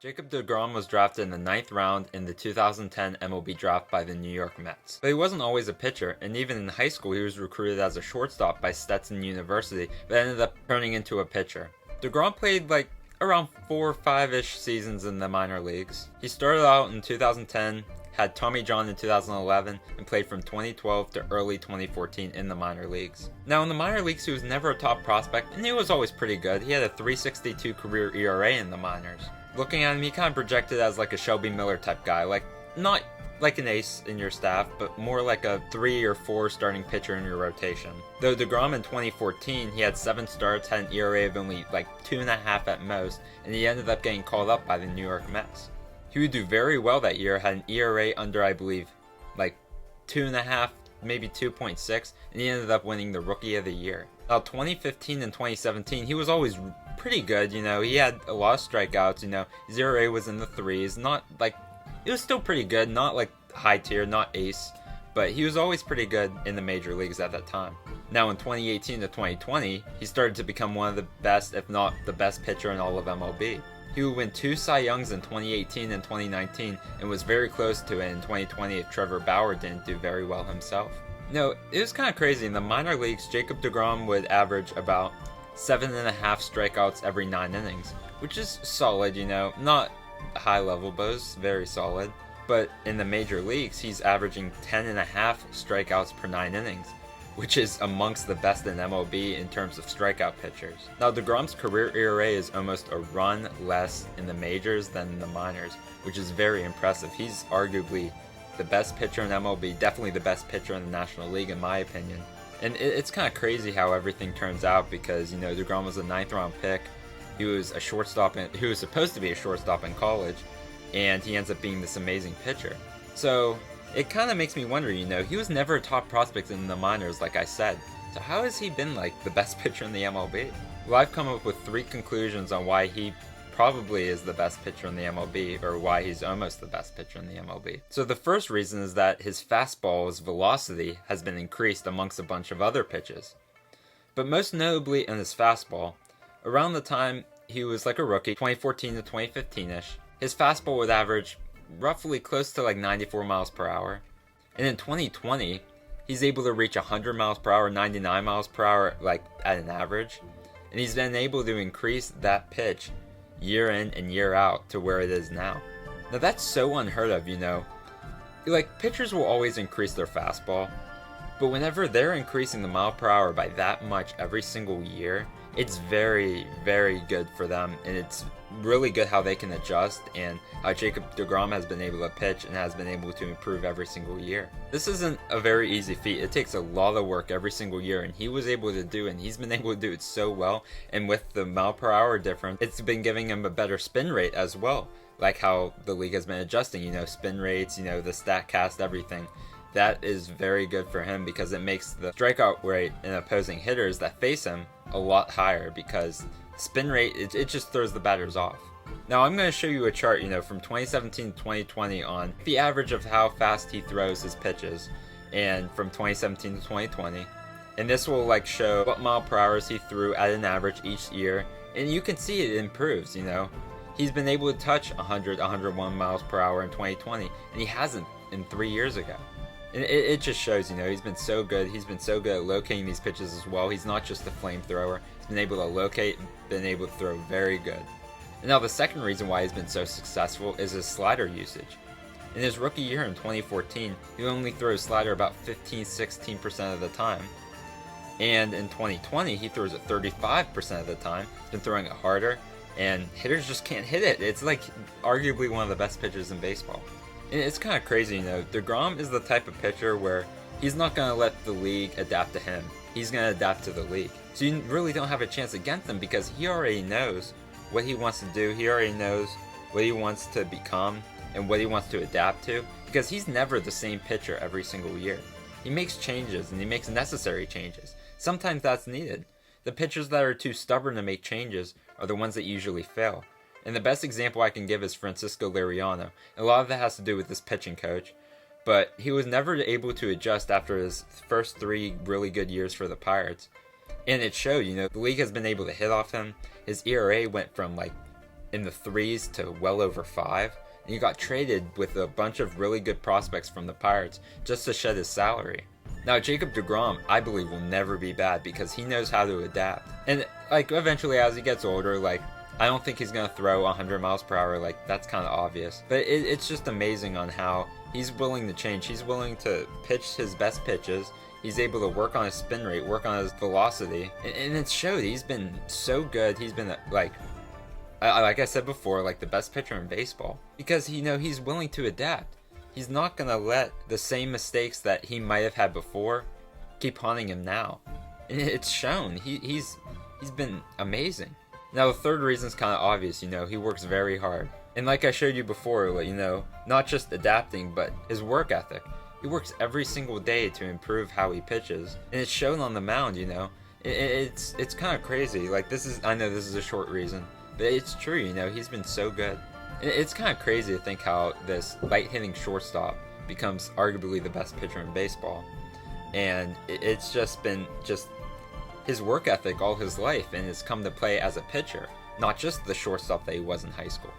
Jacob deGrom was drafted in the 9th round in the 2010 MLB draft by the New York Mets. But he wasn't always a pitcher, and even in high school he was recruited as a shortstop by Stetson University, but ended up turning into a pitcher. deGrom played around 4 or 5-ish seasons in the minor leagues. He started out in 2010, had Tommy John in 2011, and played from 2012 to early 2014 in the minor leagues. Now in the minor leagues he was never a top prospect, and he was always pretty good. He had a 3.62 career ERA in the minors. Looking at him, he kind of projected as a Shelby Miller type guy, not like an ace in your staff, but more like a 3 or 4 starting pitcher in your rotation. Though deGrom in 2014, he had 7 starts, had an ERA of only 2.5 at most, and he ended up getting called up by the New York Mets. He would do very well that year, had an ERA under, I believe, 2.5, maybe 2.6, and he ended up winning the Rookie of the Year. Now 2015 and 2017, he was always pretty good, he had a lot of strikeouts, his ERA was in the 3s, it was still pretty good, not high tier, not ace, but he was always pretty good in the major leagues at that time. Now in 2018 to 2020, he started to become one of the best, if not the best pitcher in all of MLB. He would win 2 Cy Youngs in 2018 and 2019, and was very close to it in 2020 if Trevor Bauer didn't do very well himself. It was kind of crazy. In the minor leagues, Jacob deGrom would average about 7.5 strikeouts every 9 innings, which is solid, not high level, but it's very solid. But in the major leagues, he's averaging 10.5 strikeouts per 9 innings, which is amongst the best in MLB in terms of strikeout pitchers. Now deGrom's career ERA is almost a run less in the majors than in the minors, which is very impressive. He's arguably the best pitcher in MLB, definitely the best pitcher in the National League in my opinion. And it's kind of crazy how everything turns out because, deGrom was a 9th round pick. He was a shortstop, he was supposed to be a shortstop in college, and he ends up being this amazing pitcher. So it kind of makes me wonder, he was never a top prospect in the minors, like I said. So how has he been the best pitcher in the MLB? Well, I've come up with 3 conclusions on why he probably is the best pitcher in the MLB, or why he's almost the best pitcher in the MLB. So the first reason is that his fastball's velocity has been increased amongst a bunch of other pitches. But most notably in his fastball, around the time he was a rookie, 2014 to 2015-ish, his fastball would average roughly close to 94 miles per hour. And in 2020, he's able to reach 100 miles per hour, 99 miles per hour, at an average. And he's been able to increase that pitch year in and year out to where it is now. Now that's so unheard of, pitchers will always increase their fastball, but whenever they're increasing the mile per hour by that much every single year, it's very, very good for them, and it's really good how they can adjust and how Jacob deGrom has been able to pitch and has been able to improve every single year. This isn't a very easy feat. It takes a lot of work every single year, and he was able to do it, and he's been able to do it so well. And with the mile per hour difference, it's been giving him a better spin rate as well, like how the league has been adjusting, spin rates, the StatCast, everything. That is very good for him because it makes the strikeout rate in opposing hitters that face him a lot higher, because spin rate, it just throws the batters off. Now I'm going to show you a chart, from 2017 to 2020 on the average of how fast he throws his pitches, and from 2017 to 2020. And this will show what mile per hours he threw at an average each year, and you can see it improves, He's been able to touch 100, 101 miles per hour in 2020, and he hasn't in 3 years ago. And it just shows, he's been so good. He's been so good at locating these pitches as well. He's not just a flamethrower. He's been able to locate, been able to throw very good. And now the second reason why he's been so successful is his slider usage. In his rookie year in 2014, he only throws slider about 15-16% of the time. And in 2020, he throws it 35% of the time. He's been throwing it harder, and hitters just can't hit it. It's arguably one of the best pitchers in baseball. And it's kind of crazy, deGrom is the type of pitcher where he's not going to let the league adapt to him. He's going to adapt to the league. So you really don't have a chance against him because he already knows what he wants to do. He already knows what he wants to become and what he wants to adapt to, because he's never the same pitcher every single year. He makes changes, and he makes necessary changes. Sometimes that's needed. The pitchers that are too stubborn to make changes are the ones that usually fail. And the best example I can give is Francisco Liriano. A lot of that has to do with his pitching coach, but he was never able to adjust after his first 3 really good years for the Pirates. And it showed, the league has been able to hit off him. His ERA went from in the threes to well over 5. And he got traded with a bunch of really good prospects from the Pirates just to shed his salary. Now, Jacob deGrom, I believe, will never be bad because he knows how to adapt. And, like, eventually as he gets older, like, I don't think he's going to throw 100 miles per hour. Like, that's kind of obvious. But it's just amazing on how he's willing to change. He's willing to pitch his best pitches. He's able to work on his spin rate, work on his velocity. And it showed. He's been so good. He's been, like I said before, like the best pitcher in baseball. Because, he's willing to adapt. He's not going to let the same mistakes that he might have had before keep haunting him now. And it's shown. He's been amazing. Now, the third reason is kind of obvious. He works very hard. And like I showed you before, not just adapting, but his work ethic. He works every single day to improve how he pitches. And it's shown on the mound, It's kind of crazy. Like, I know this is a short reason, but it's true, he's been so good. It's kind of crazy to think how this light-hitting shortstop becomes arguably the best pitcher in baseball. And it's just been his work ethic all his life, and it's come to play as a pitcher, not just the shortstop that he was in high school.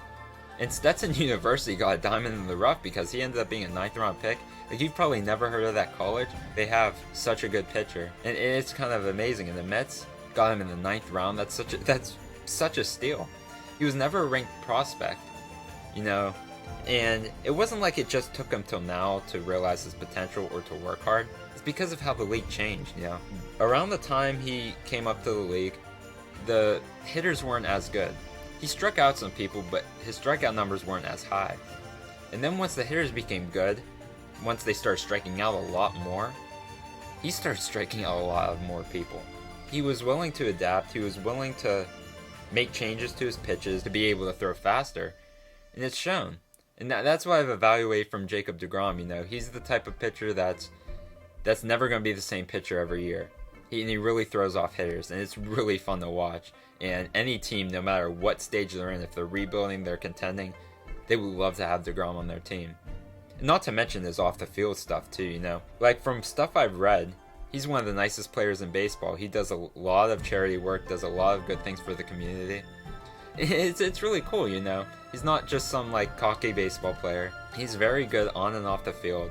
And Stetson University got a diamond in the rough because he ended up being a 9th round pick. Like, you've probably never heard of that college. They have such a good pitcher, and it's kind of amazing. And the Mets got him in the 9th round. That's such a steal. He was never a ranked prospect. And it wasn't like it just took him till now to realize his potential or to work hard. It's because of how the league changed, Around the time he came up to the league, the hitters weren't as good. He struck out some people, but his strikeout numbers weren't as high. And then once the hitters became good, once they started striking out a lot more, he started striking out a lot of more people. He was willing to adapt. He was willing to make changes to his pitches to be able to throw faster. And it's shown. And that's what I've evaluated from Jacob deGrom. He's the type of pitcher that's never going to be the same pitcher every year. He really throws off hitters, and it's really fun to watch. And any team, no matter what stage they're in, if they're rebuilding, they're contending, they would love to have deGrom on their team. And not to mention his off-the-field stuff, too, Like, from stuff I've read, he's one of the nicest players in baseball. He does a lot of charity work, does a lot of good things for the community. It's really cool, He's not just some, like, cocky baseball player. He's very good on and off the field.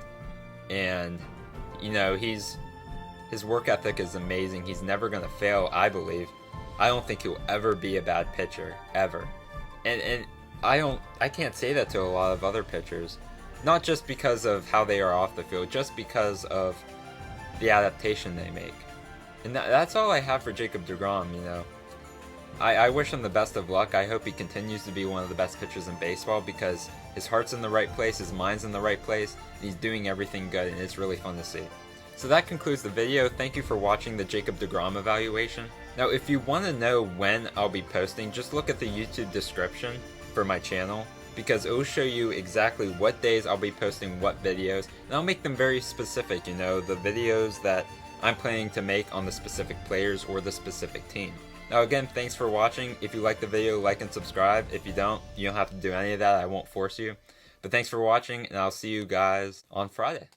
And, his work ethic is amazing. He's never going to fail, I believe. I don't think he'll ever be a bad pitcher, ever. And I can't say that to a lot of other pitchers. Not just because of how they are off the field, just because of the adaptation they make. And that's all I have for Jacob deGrom, I wish him the best of luck. I hope he continues to be one of the best pitchers in baseball because his heart's in the right place, his mind's in the right place, and he's doing everything good, and it's really fun to see. So that concludes the video. Thank you for watching the Jacob deGrom evaluation. Now, if you want to know when I'll be posting, just look at the YouTube description for my channel, because it will show you exactly what days I'll be posting what videos, and I'll make them very specific, the videos that I'm planning to make on the specific players or the specific team. Now again, thanks for watching. If you like the video, like and subscribe. If you don't have to do any of that. I won't force you. But thanks for watching, and I'll see you guys on Friday.